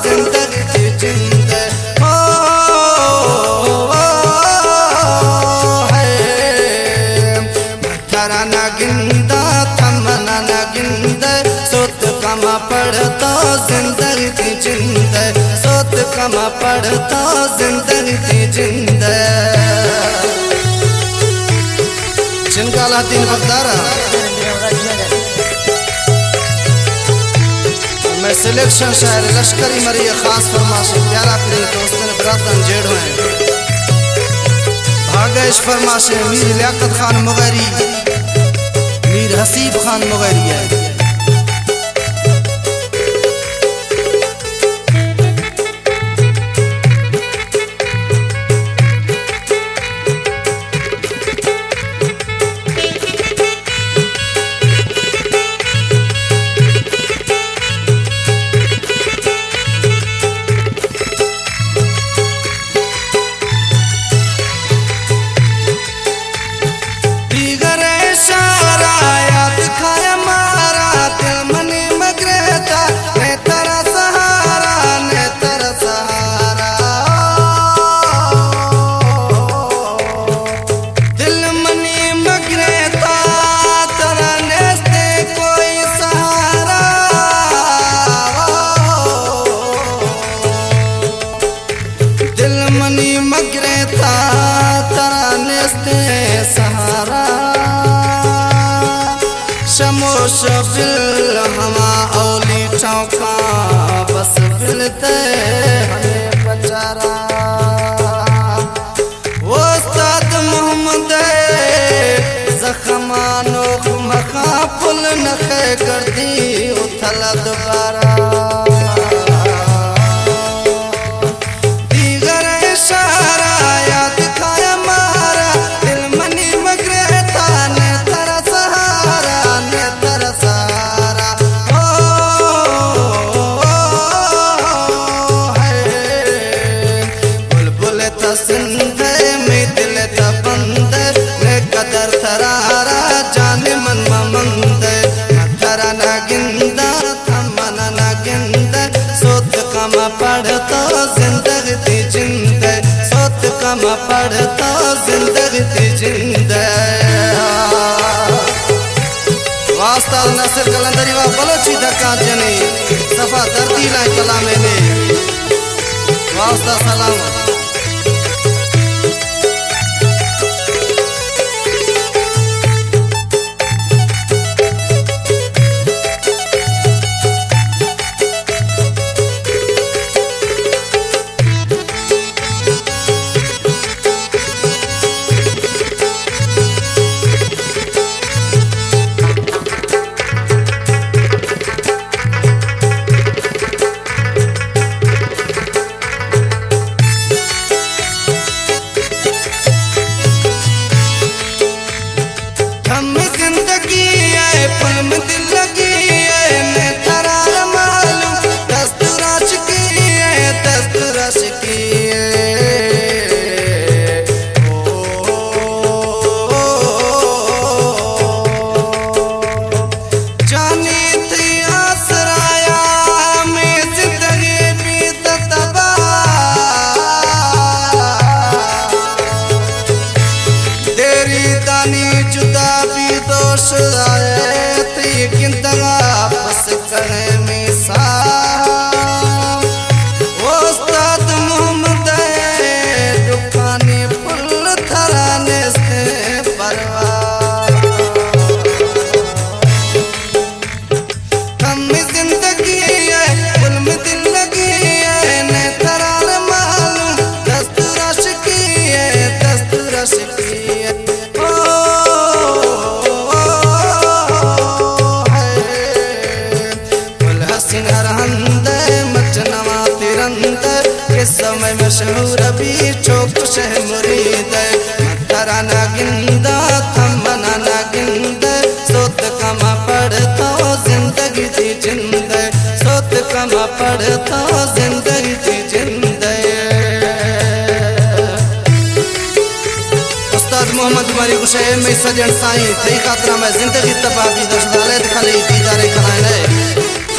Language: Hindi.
जिंदगी थी जिंद हो है थरा न गिंदा थमना न गिंद सोत कमा पढ़ता जिंदगी थी जिंद सोत कमा पढ़ता जिंदगी थी जिंद जिनका तीन बगदारा मैं सिलेक्शन शायर लश्करी मरी खास फरमाश प्यारा करी दोस्तन बरातन जेड़ो हैं भागेश फरमाशे मीर लियाकत खान मुगैरी मीर हसीब खान मुगैरी है शबिल हमा औली चौका बस बिलते हमें बचारा उस्ताद मोहम्मद जख्मानो मखा पुल नखे कर दी उथल दोबारा पढ़ता जिंदगी थी जिंद सोत कमा पढ़ता जिंदगी थी जिंद वास्ता नसर कलंदरी वा बलोची धक्का जनी सफा दर्दी ला कलामे ने वास्ता सलाम समय मशहूर भी चौक शह मुरीद मथरा न गिंदा थमना न गिंद सोत कमा पढ़ता जिंदगी थी जिंद सोत कमा पढ़ता जिंदगी थी जिंद उस्ताद मोहम्मद मारी गुशे में सजन साईं थई खातरा में जिंदगी तबाही दशदाले दिखले दीदारे खलाए